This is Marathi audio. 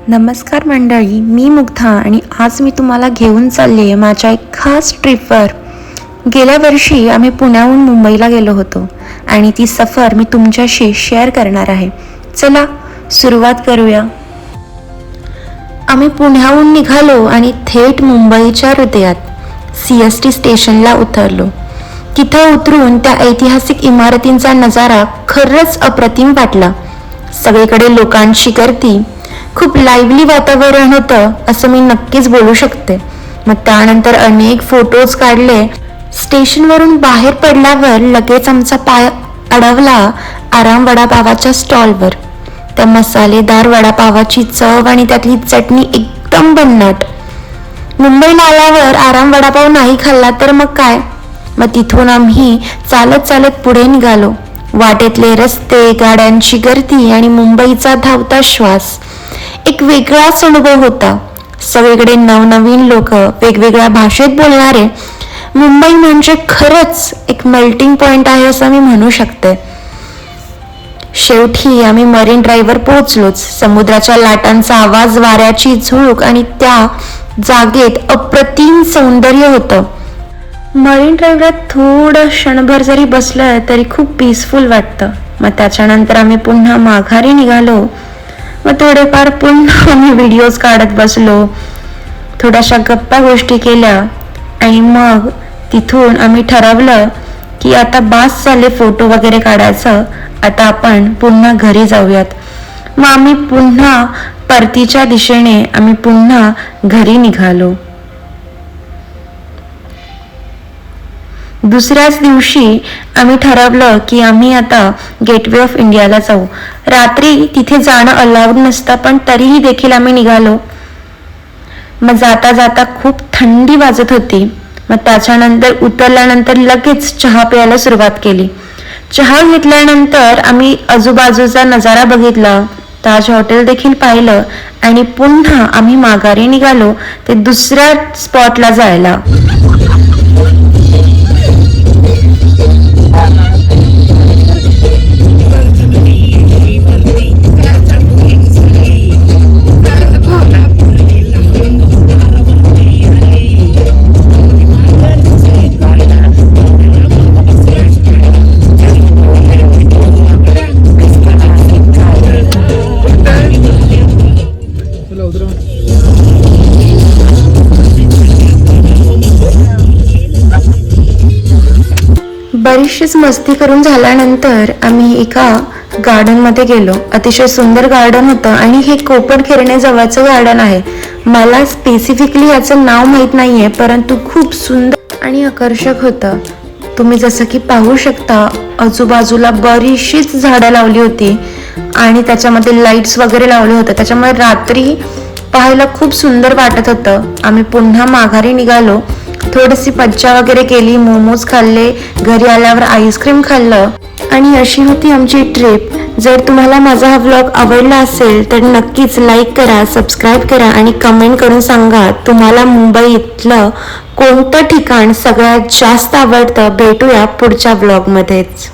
नमस्कार मंडळी, मी मुग्धा आणि आज मी तुम्हाला घेऊन चालले आहे माझ्या एक खास ट्रिपवर. गेल्या वर्षी आम्ही पुण्याहून मुंबईला गेलो होतो आणि ती सफर मी तुमच्याशी शेअर करणार आहे. चला सुरुवात करूया. आम्ही पुण्याहून निघालो आणि थेट मुंबईच्या हृदयात CST स्टेशनला उतरलो. तिथं उतरून त्या ऐतिहासिक इमारतींचा नजारा खरंच अप्रतिम वाटला. सगळीकडे लोकांची गर्दी, खूप लाईव्हली वातावरण होतं असं मी नक्कीच बोलू शकते. मग त्यानंतर अनेक फोटोज काढले. स्टेशनवरून बाहेर पडल्यावर लगेच आमचा पाय अडवला आराम वडापावाच्या स्टॉलवर. त्या मसालेदार वडापावाची चव आणि त्यातली चटणी एकदम भन्नाट. मुंबईला आल्यावर आराम वडापाव नाही खाल्ला तर मग काय. मग तिथून आम्ही चालत चालत पुढे निघालो. वाटेतले रस्ते, गाड्यांची गर्दी आणि मुंबईचा धावता श्वास एक वेगळाच अनुभव होता. सगळीकडे नवनवीन लोक, वेगवेगळ्या भाषेत बोलणारे. मुंबई म्हणजे खरंच एक मेल्टिंग पॉइंट आहे असं मी म्हणू शकते. शेवटी आम्ही मरीन ड्राईव्हवर पोहोचलोच. समुद्राच्या लाटांचा आवाज, वाऱ्याची झुळूक आणि त्या जागेत अप्रतिम सौंदर्य होतं. मरीन ड्राईव्हला थोडं क्षणभर जरी बसलं तरी खूप पीसफुल वाटतं. मग त्याच्यानंतर आम्ही पुन्हा माघारी निघालो. मग थोडेफार पुन्हा आम्ही व्हिडिओज काढत बसलो, थोड्याशा गप्पा गोष्टी केल्या आणि मग तिथून आम्ही ठरवलं की आता बास झाले फोटो वगैरे काढायचं, आता आपण पुन्हा घरी जाऊयात. मग आम्ही पुन्हा परतीच्या दिशेने आम्ही पुन्हा घरी निघालो. दुसऱ्याच दिवशी आम्ही ठरवलं की आम्ही आता गेटवे ऑफ इंडियाला जाऊ. रात्री तिथे जाणं अलाउड नसतं, पण तरीही देखील आम्ही निघालो. मग जाता जाता खूप थंडी वाजत होती. मग त्याच्यानंतर उतरल्यानंतर लगेच चहा प्यायला सुरुवात केली. चहा घेतल्यानंतर आम्ही आजूबाजूचा नजारा बघितला, ताज हॉटेल देखील पाहिलं आणि पुन्हा आम्ही माघारी निघालो ते दुसऱ्या स्पॉटला जायला. बरीचशीच मस्ती करून झाल्यानंतर आम्ही एका गार्डनमध्ये गेलो. अतिशय सुंदर गार्डन होतं आणि हे कोपण खेरणे जवळचं गार्डन आहे. मला स्पेसिफिकली याचं नाव माहीत नाहीये, परंतु खूप सुंदर आणि आकर्षक होतं. तुम्ही जसं की पाहू शकता आजूबाजूला बरीचशीच झाडं लावली होती आणि त्याच्यामध्ये लाईट्स वगैरे लावले होते, त्याच्यामुळे रात्री पाहायला खूप सुंदर वाटत होतं. आम्ही पुन्हा माघारी निघालो. थोडीशी मज्जा वगैरे केली, मोमोज खाल्ले, घरी आल्यावर आईस्क्रीम खाल्लं आणि अशी होती आमची ट्रिप. जर तुम्हाला माझा हा व्लॉग आवडला असेल तर नक्कीच लाईक करा, सबस्क्राईब करा आणि कमेंट करून सांगा तुम्हाला मुंबईतलं कोणतं ठिकाण सगळ्यात जास्त आवडतं. भेटूया पुढच्या व्लॉगमध्येच.